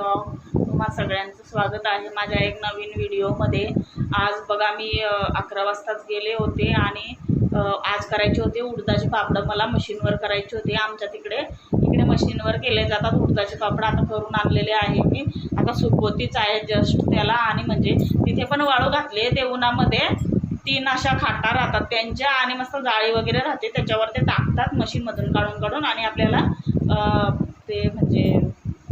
Blog. तुम्हा सगळ्यांचं स्वागत आहे माझ्या एक नवीन व्हिडिओमध्ये. आज बघा मी 11 वाजताच गेले होते आणि आज करायचे होते उडदाचे पापड. मला मशीनवर करायचे होते. आमच्या इकडे मशीनवर केले जातात उडदाचे पापड. आता करून आणलेले आहे मी. आता सुकवतीच आहे जस्ट त्याला. आणि म्हणजे तिथे पण वाळू घातले. ते उन्हामध्ये 3 अशा खाटा राहतात त्यांच्या आणि मस्त जाळी वगैरे राहते त्याच्यावर ते टाकतात मशीनमधून काढून आणि आपल्याला ते म्हणजे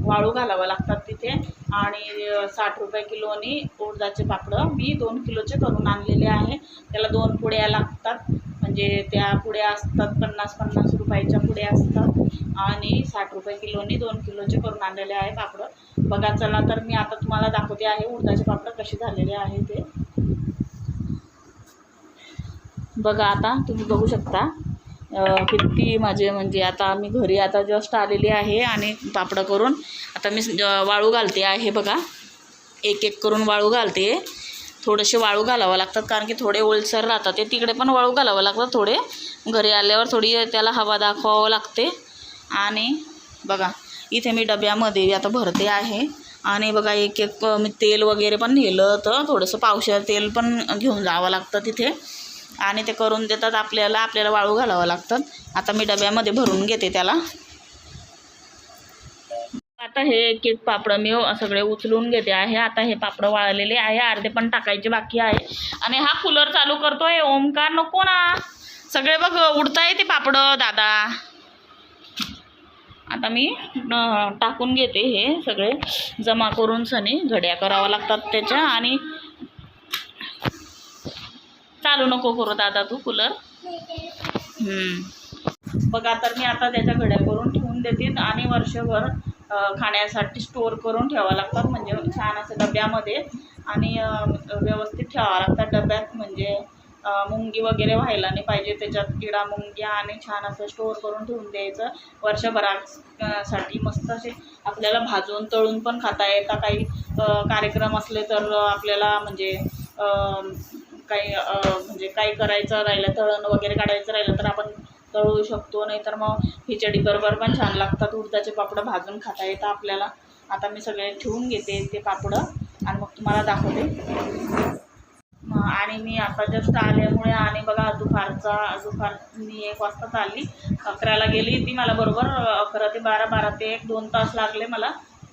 वाळू घालावं लागतात तिथे. आणि 60 रुपये किलोनी उडदाचे पापडं मी 2 किलोचे करून आणलेले आहे. त्याला 2 पुड्या लागतात. म्हणजे त्या पुड्या असतात 50-50 रुपयाच्या पुड्या असतात आणि 60 रुपये किलोनी 2 किलोचे करून आणलेले आहे पापडं. बघा चला तर मी आता तुम्हाला दाखवते आहे उडदाचे पापडं कसे झालेले आहे ते. बघा आता तुम्ही बघू शकता किती म्हणजे आता मी घरी आता जस्ट आलेली आहे आणि पापडं करून आता मी वाळू घालते आहे. बघा एक एक करून वाळू घालते. थोडेसे वाळू घालावं लागतात कारण की थोडे ओलसर राहतात. ते तिकडे पण वाळू घालावं लागतात थोडे. घरी आल्यावर थोडी त्याला हवा दाखवावं लागते. आणि बघा इथे मी डब्यामध्ये आता भरते आहे. आणि बघा एक एक मी तेल वगैरे पण नेलं तर थोडंसं पावशेर तेल पण घेऊन जावं लागतं तिथे. आणि ते करून देतात आपल्याला वाळू घालावं लागतात. आता मी डब्यामध्ये भरून घेते त्याला. आता हे एक एक पापडं मी सगळे उचलून घेते आहे. आता हे पापडं वाळलेले आहे. अर्धे पण टाकायचे बाकी आहे. आणि हा कूलर चालू करतोय ओमकार. नको ना, सगळे बघ उडताय ते पापडं दादा. आता मी टाकून घेते हे सगळे जमा करून सनी घड्या करावं लागतात त्याच्या. आणि चालू नको करू दादा तू कूलर. बघा तर मी आता त्याच्या घड्या करून ठेवून देते. आणि वर्षभर खाण्यासाठी स्टोअर करून ठेवावं लागतात. म्हणजे छान असं डब्यामध्ये आणि व्यवस्थित ठेवावं लागतात डब्यात. म्हणजे मुंगी वगैरे व्हायला नाही पाहिजे त्याच्यात, किडा मुंग्या. आणि छान असं स्टोअर करून ठेवून द्यायचं वर्षभरासाठी. मस्त असे आपल्याला भाजून तळून पण खाता येतात. काही कार्यक्रम असले तर आपल्याला म्हणजे काही करायचं राहिलं, तळण वगैरे काढायचं राहिलं तर आपण तळू शकतो. नाहीतर मग खिचडी बरोबर पण छान लागतात उडदाचे पापडं. भाजून खाता येतं आपल्याला. आता मी सगळे ठेवून घेते ते पापडं आणि मग तुम्हाला दाखवते. आणि मी आता जस्ट आल्यामुळे आणि बघा दुपार मी 1 वाजता चालली. 11ला गेली ती. मला बरोबर 11 ते 12 ते 1-2 तास लागले मला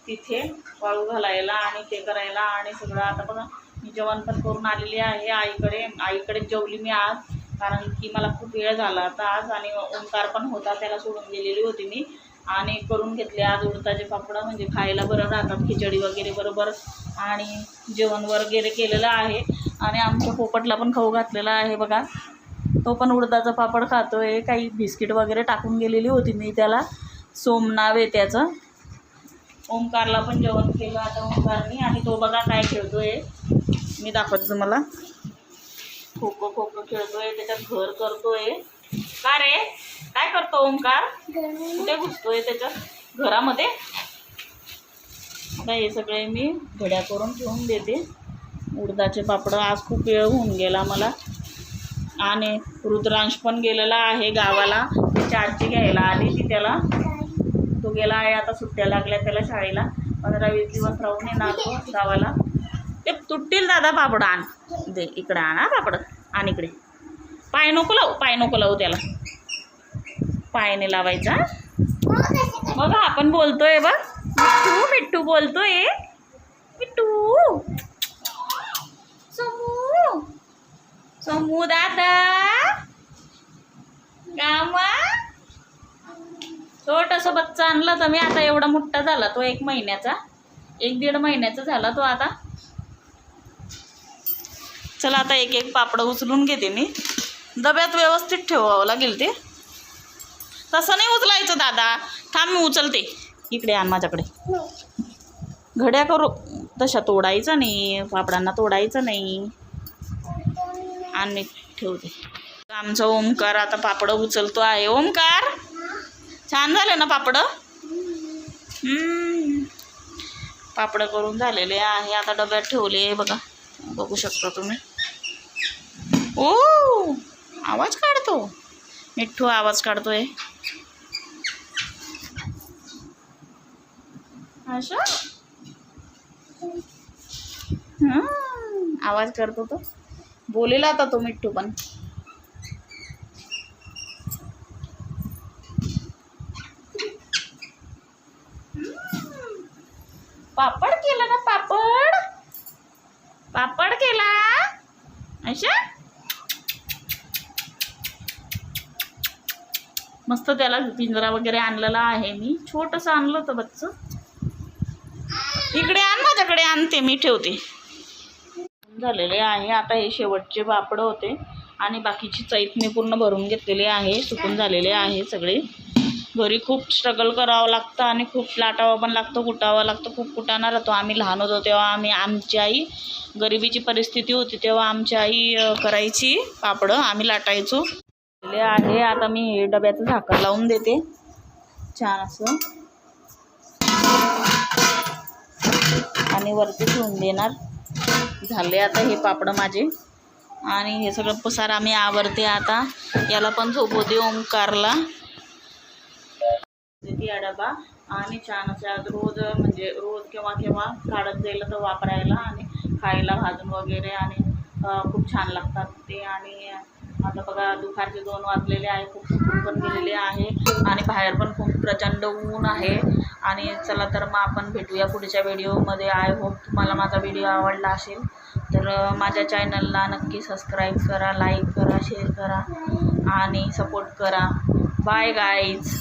तिथे वाळू घालायला आणि ते करायला आणि सगळं. आता बघा मी जेवण पण करून आलेली आहे आईकडे जेवली मी आज. कारण की मला खूप वेळ झाला आता आज. आणि ओंकार पण होता, त्याला सोडून गेलेली होती मी. आणि करून घेतले आज उडदाचे पापडं. म्हणजे खायला बरं राहतात खिचडी वगैरे बरोबर. आणि जेवण वगैरे केलेलं आहे. आणि आमच्या पोपटला पण खाऊ घातलेला आहे बघा. तो पण उडदाचं पापड खातोय. काही बिस्किट वगैरे टाकून गेलेली होती मी त्याला. सोम नाव आहे त्याचं. ओंकारला पण जेवण केलं आता ओंकारनी. आणि तो बघा काय खेळतोय मी दाखवते तुम्हाला. खो खो खेळतोय, त्याच्यात घर करतोय. का रे काय करतो ओंकार? कुठे घुसतोय त्याच्यात घरामध्ये. आता हे सगळे मी घड्या करून ठेवून देते उडदाचे पापडं. आज खूप वेळ होऊन गेला मला. आणि रुद्रांश पण गेलेला आहे गावाला. त्याची आजी घ्यायला आली ती त्याला. तो गेला आहे आता. सुट्ट्या लागल्या त्याला शाळेला. 15-20 दिवस राहून येणार तो गावाला. ते तुटतील दादा पापड. आण दे इकडं. आणा पापड आण इकडे. पाय नको लावू त्याला. पायाने लावायचा. बघा आपण बोलतोय बघ. मिट्टू बोलतोय. मिट्टू समू दादा गामा. छोटंसं बच्चा आणलं तर मी आता. एवढा मोठा झाला तो. 1 महिन्याचा 1-1.5 महिन्याचा झाला तो आता. चला आता एक एक पापडं उचलून घेते मी. डब्यात व्यवस्थित ठेवावं लागेल ते. तसं नाही उचलायचं दादा. थांब मी उचलते. इकडे आण माझ्याकडे. घड्या करू तशा तोडायचं नाही. पापडांना तोडायचं नाही. आणि मी ठेवते. आमचा ओमकार आता पापडं उचलतो आहे. ओमकार छान झालं ना पापडं? पापडं करून झालेले आहे. आता डब्यात ठेवले बघा. बघू शकता तुम्ही. ओ आवाज काढतो मिठ्ठू. आवाज काढतोय. असं आवाज करतो तो, बोलेल आता तो मिठ्ठू पण. पापड केला ना, पापड पापड केला अशा मस्त. त्याला पिंजरा वगैरे आणलेला आहे मी, छोटंसं आणलं होतं बच्चं. इकडे आण, माझ्याकडे आणते मी, ठेवते. झालेले आहे आता हे शेवटचे पापड होते आणि बाकीची चैत मी पूर्ण भरून घेतलेली आहे. सुकून झालेले आहे सगळे. घरी खूप स्ट्रगल करावं लागतं आणि खूप लाटावं पण लागतं, कुटावं लागतं. खूप कुटाणा राहतो. आम्ही लहान होतो तेव्हा आमची आई, गरिबीची परिस्थिती होती तेव्हा आमची आई करायची पापडं, आम्ही लाटायचो. आहे आता मी हे डब्याचं झाकण लावून देते छान असं आणि वरती ठेवून देणार. झाले आता हे पापड माझे आणि हे सगळं पसारा मी आवरते आता. याला पण झोपवते ओंकारला या डबा आणि छान असं आज रोज म्हणजे रोज केव्हा केव्हा काढत जाईल तर वापरायला आणि खायला भाजून वगैरे आणि खूप छान लागतात ते. आणि आता बघा दुपारचे 2 वाजलेले आहे, खूप सुकून पण गेलेले आहे आणि बाहेर पण खूप प्रचंड ऊन आहे. आणि चला तर मग आपण भेटूया पुढच्या व्हिडिओमध्ये. आय होप तुम्हाला माझा व्हिडिओ आवडला असेल तर माझ्या चॅनलला नक्की सबस्क्राईब करा, लाईक करा, शेअर करा आणि सपोर्ट करा. Bye guys.